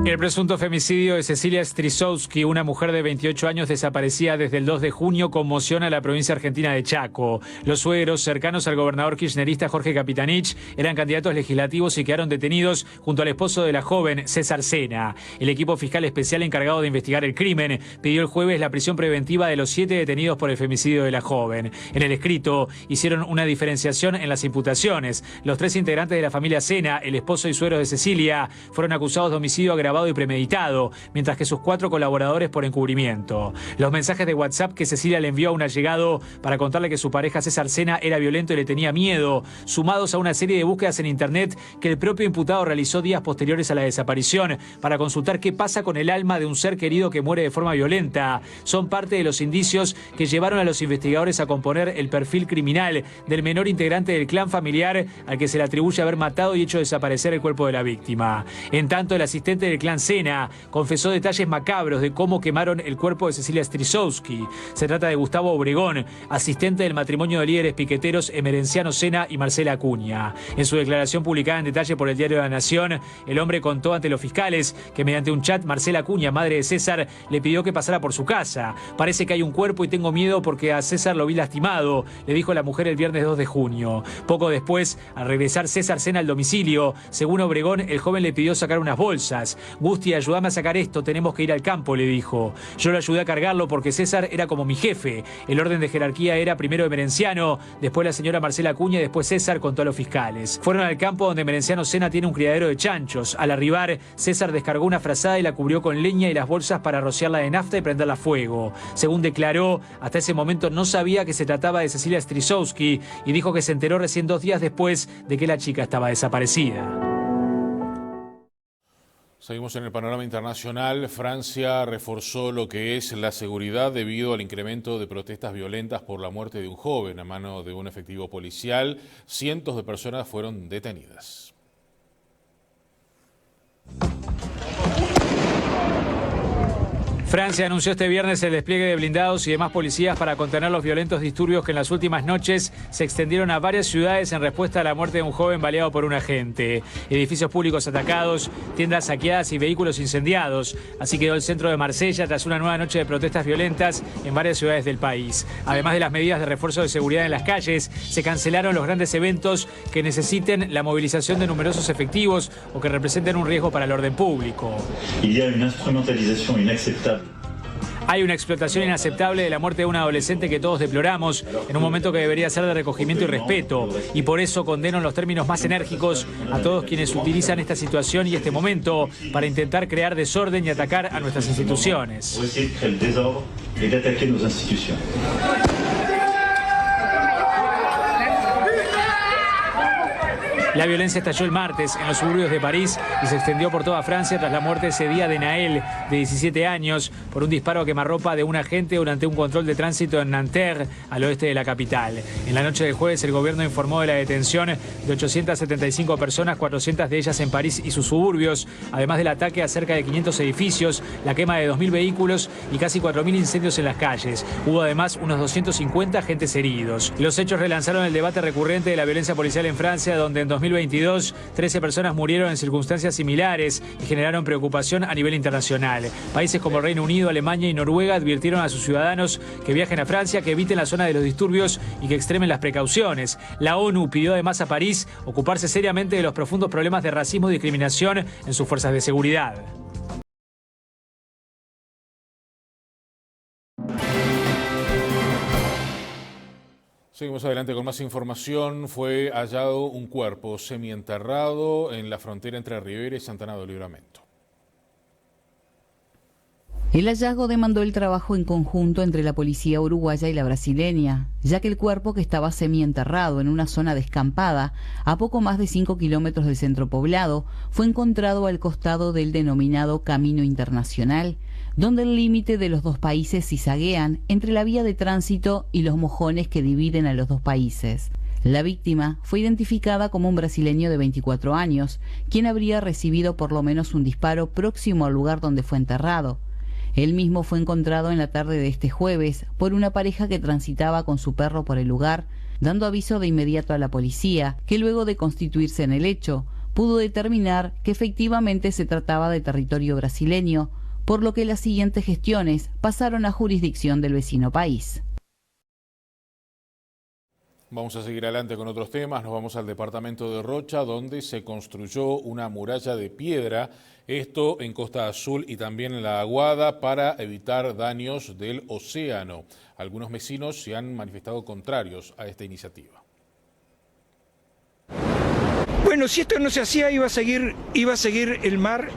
El presunto femicidio de Cecilia Strisowski, una mujer de 28 años desaparecida desde el 2 de junio, conmociona a la provincia argentina de Chaco. Los suegros cercanos al gobernador kirchnerista Jorge Capitanich eran candidatos legislativos y quedaron detenidos junto al esposo de la joven, César Sena. El equipo fiscal especial encargado de investigar el crimen pidió el jueves la prisión preventiva de los 7 detenidos por el femicidio de la joven. En el escrito hicieron una diferenciación en las imputaciones. Los 3 integrantes de la familia Sena, el esposo y suegros de Cecilia, fueron acusados de homicidio agravado y premeditado, mientras que sus 4 colaboradores por encubrimiento. Los mensajes de WhatsApp que Cecilia le envió a un allegado para contarle que su pareja César Sena era violento y le tenía miedo, sumados a una serie de búsquedas en internet que el propio imputado realizó días posteriores a la desaparición para consultar qué pasa con el alma de un ser querido que muere de forma violenta, son parte de los indicios que llevaron a los investigadores a componer el perfil criminal del menor integrante del clan familiar al que se le atribuye haber matado y hecho desaparecer el cuerpo de la víctima. En tanto, el asistente del clan Sena confesó detalles macabros de cómo quemaron el cuerpo de Cecilia Strisowski. Se trata de Gustavo Obregón, asistente del matrimonio de líderes piqueteros Emerenciano Sena y Marcela Acuña. En su declaración publicada en detalle por el diario La Nación, el hombre contó ante los fiscales que mediante un chat Marcela Acuña, madre de César, le pidió que pasara por su casa. Parece que hay un cuerpo y tengo miedo porque a César lo vi lastimado, le dijo la mujer el viernes 2 de junio. Poco después, al regresar César Sena al domicilio, según Obregón, el joven le pidió sacar unas bolsas. Gusti, ayúdame a sacar esto, tenemos que ir al campo, le dijo. Yo lo ayudé a cargarlo porque César era como mi jefe. El orden de jerarquía era primero Emerenciano, después la señora Marcela Acuña y después César, contó a los fiscales. Fueron al campo donde Emerenciano Sena tiene un criadero de chanchos. Al arribar, César descargó una frazada y la cubrió con leña y las bolsas para rociarla de nafta y prenderla a fuego. Según declaró, hasta ese momento no sabía que se trataba de Cecilia Strisowski y dijo que se enteró recién 2 días después de que la chica estaba desaparecida. Seguimos en el panorama internacional. Francia reforzó lo que es la seguridad debido al incremento de protestas violentas por la muerte de un joven a mano de un efectivo policial. Cientos de personas fueron detenidas. Francia anunció este viernes el despliegue de blindados y demás policías para contener los violentos disturbios que en las últimas noches se extendieron a varias ciudades en respuesta a la muerte de un joven baleado por un agente. Edificios públicos atacados, tiendas saqueadas y vehículos incendiados. Así quedó el centro de Marsella tras una nueva noche de protestas violentas en varias ciudades del país. Además de las medidas de refuerzo de seguridad en las calles, se cancelaron los grandes eventos que necesiten la movilización de numerosos efectivos o que representen un riesgo para el orden público. Hay una explotación inaceptable de la muerte de un adolescente que todos deploramos en un momento que debería ser de recogimiento y respeto. Y por eso condeno en los términos más enérgicos a todos quienes utilizan esta situación y este momento para intentar crear desorden y atacar a nuestras instituciones. La violencia estalló el martes en los suburbios de París y se extendió por toda Francia tras la muerte ese día de Naël, de 17 años, por un disparo a quemarropa de un agente durante un control de tránsito en Nanterre, al oeste de la capital. En la noche del jueves, el gobierno informó de la detención de 875 personas, 400 de ellas en París y sus suburbios, además del ataque a cerca de 500 edificios, la quema de 2.000 vehículos y casi 4.000 incendios en las calles. Hubo además unos 250 agentes heridos. Los hechos relanzaron el debate recurrente de la violencia policial en Francia, donde en 2022 13 personas murieron en circunstancias similares y generaron preocupación a nivel internacional. Países como Reino Unido, Alemania y Noruega advirtieron a sus ciudadanos que viajen a Francia, que eviten la zona de los disturbios y que extremen las precauciones. La ONU pidió además a París ocuparse seriamente de los profundos problemas de racismo y discriminación en sus fuerzas de seguridad. Seguimos adelante con más información. Fue hallado un cuerpo semienterrado en la frontera entre Rivera y Santana do Livramento. El hallazgo demandó el trabajo en conjunto entre la policía uruguaya y la brasileña, ya que el cuerpo, que estaba semienterrado en una zona descampada a poco más de 5 kilómetros del centro poblado, fue encontrado al costado del denominado Camino Internacional, donde el límite de los dos países zigzaguean entre la vía de tránsito y los mojones que dividen a los dos países. La víctima fue identificada como un brasileño de 24 años, quien habría recibido por lo menos un disparo próximo al lugar donde fue enterrado. Él mismo fue encontrado en la tarde de este jueves por una pareja que transitaba con su perro por el lugar, dando aviso de inmediato a la policía, que luego de constituirse en el hecho, pudo determinar que efectivamente se trataba de territorio brasileño, por lo que las siguientes gestiones pasaron a jurisdicción del vecino país. Vamos a seguir adelante con otros temas. Nos vamos al departamento de Rocha, donde se construyó una muralla de piedra, esto en Costa Azul y también en La Aguada, para evitar daños del océano. Algunos vecinos se han manifestado contrarios a esta iniciativa. Bueno, si esto no se hacía, iba a seguir el mar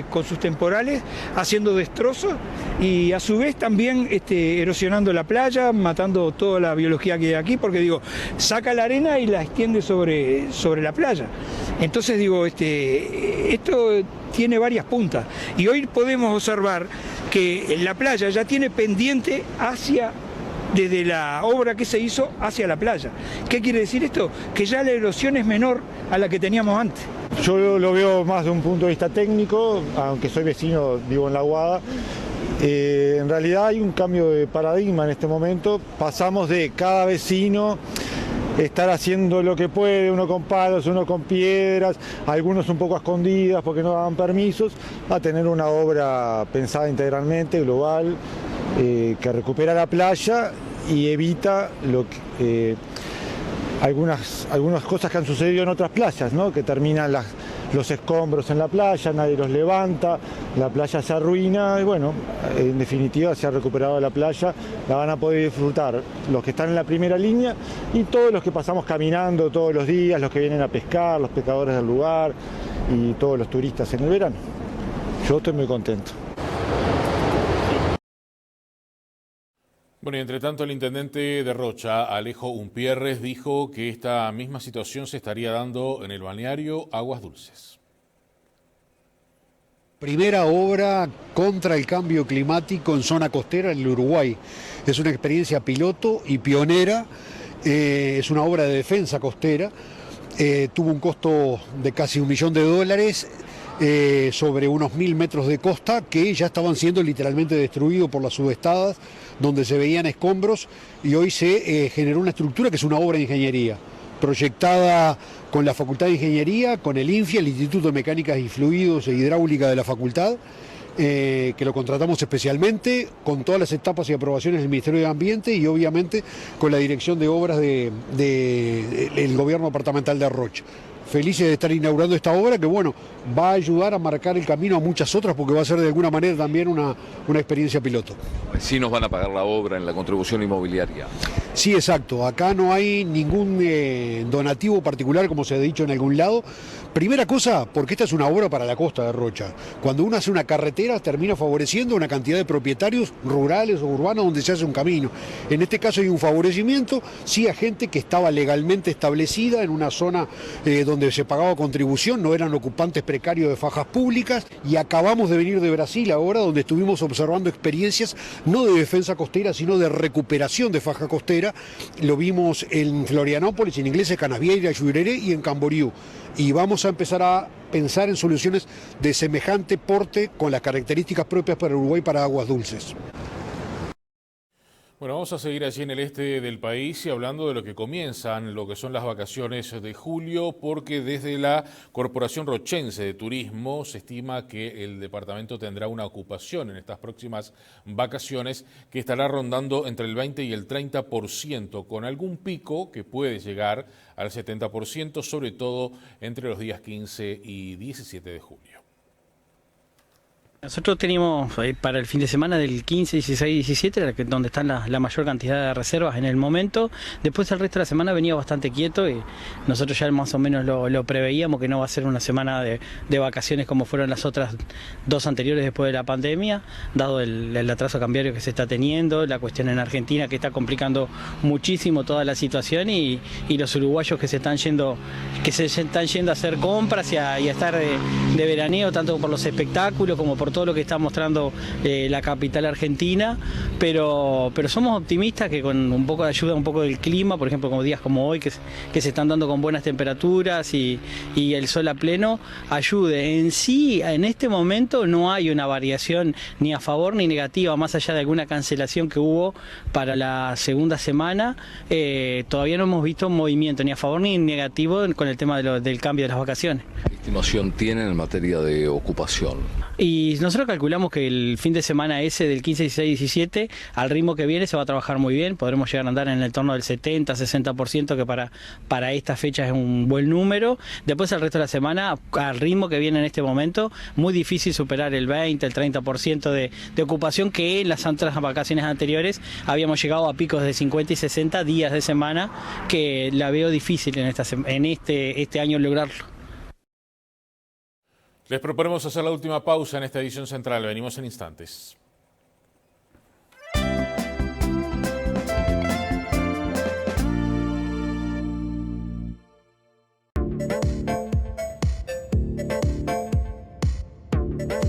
con sus temporales, haciendo destrozos y a su vez también erosionando la playa, matando toda la biología que hay aquí, porque digo, saca la arena y la extiende sobre la playa. Entonces digo, esto tiene varias puntas y hoy podemos observar que la playa ya tiene pendiente desde la obra que se hizo hacia la playa. ¿Qué quiere decir esto? Que ya la erosión es menor a la que teníamos antes. Yo lo veo más de un punto de vista técnico, aunque soy vecino, vivo en La Aguada. En realidad hay un cambio de paradigma en este momento. Pasamos de cada vecino estar haciendo lo que puede, uno con palos, uno con piedras, algunos un poco a escondidas porque no daban permisos, a tener una obra pensada integralmente, global, que recupera la playa y evita algunas cosas que han sucedido en otras playas, ¿no? Que terminan los escombros en la playa, nadie los levanta, la playa se arruina y bueno, en definitiva se ha recuperado la playa, la van a poder disfrutar los que están en la primera línea y todos los que pasamos caminando todos los días, los que vienen a pescar, los pescadores del lugar y todos los turistas en el verano. Yo estoy muy contento. Bueno, y entre tanto el intendente de Rocha, Alejo Umpierres, dijo que esta misma situación se estaría dando en el balneario Aguas Dulces. Primera obra contra el cambio climático en zona costera en el Uruguay. Es una experiencia piloto y pionera, es una obra de defensa costera, tuvo un costo de casi $1 millón, sobre unos 1000 metros de costa que ya estaban siendo literalmente destruidos por las subestadas, donde se veían escombros, y hoy se generó una estructura que es una obra de ingeniería, proyectada con la Facultad de Ingeniería, con el INFIA, el Instituto de Mecánicas y Fluidos e Hidráulica de la Facultad, que lo contratamos especialmente, con todas las etapas y aprobaciones del Ministerio de Ambiente y obviamente con la Dirección de Obras del Gobierno Departamental de Rocha. Felices de estar inaugurando esta obra que, bueno, va a ayudar a marcar el camino a muchas otras porque va a ser de alguna manera también una experiencia piloto. Los vecinos van a pagar la obra en la contribución inmobiliaria. Sí, exacto. Acá no hay ningún donativo particular, como se ha dicho en algún lado. Primera cosa, porque esta es una obra para la costa de Rocha. Cuando uno hace una carretera, termina favoreciendo una cantidad de propietarios rurales o urbanos donde se hace un camino. En este caso hay un favorecimiento, sí, a gente que estaba legalmente establecida en una zona donde se pagaba contribución, no eran ocupantes precarios de fajas públicas, y acabamos de venir de Brasil ahora, donde estuvimos observando experiencias no de defensa costera, sino de recuperación de faja costera. Lo vimos en Florianópolis, en Ingleses, Canasvieira, Jurerê y en Camboriú. Y vamos a empezar a pensar en soluciones de semejante porte con las características propias para Uruguay para Aguas Dulces. Bueno, vamos a seguir allí en el este del país y hablando de lo que comienzan, lo que son las vacaciones de julio, porque desde la Corporación Rochense de Turismo se estima que el departamento tendrá una ocupación en estas próximas vacaciones que estará rondando entre el 20 y el 30%, con algún pico que puede llegar al 70%, sobre todo entre los días 15 y 17 de julio. Nosotros teníamos para el fin de semana del 15, 16 y 17, donde están la mayor cantidad de reservas en el momento. Después el resto de la semana venía bastante quieto y nosotros ya más o menos lo preveíamos, que no va a ser una semana de vacaciones como fueron las otras dos anteriores después de la pandemia, dado el atraso cambiario que se está teniendo, la cuestión en Argentina que está complicando muchísimo toda la situación y los uruguayos que se están yendo a hacer compras y a estar de veraneo, tanto por los espectáculos como por todo lo que está mostrando la capital argentina, pero somos optimistas que con un poco de ayuda, un poco del clima, por ejemplo, como días como hoy, que se están dando con buenas temperaturas y el sol a pleno, ayude. En sí, en este momento no hay una variación ni a favor ni negativa, más allá de alguna cancelación que hubo para la segunda semana, todavía no hemos visto movimiento ni a favor ni negativo con el tema del cambio de las vacaciones. ¿Qué estimación tienen en materia de ocupación? Y nosotros calculamos que el fin de semana ese del 15, 16, 17, al ritmo que viene se va a trabajar muy bien, podremos llegar a andar en el torno del 70, 60%, que para esta fecha es un buen número. Después el resto de la semana, al ritmo que viene en este momento, muy difícil superar el 20, el 30% de ocupación, que en las otras vacaciones anteriores habíamos llegado a picos de 50 y 60 días de semana, que la veo difícil en este año lograrlo. Les proponemos hacer la última pausa en esta edición central. Venimos en instantes.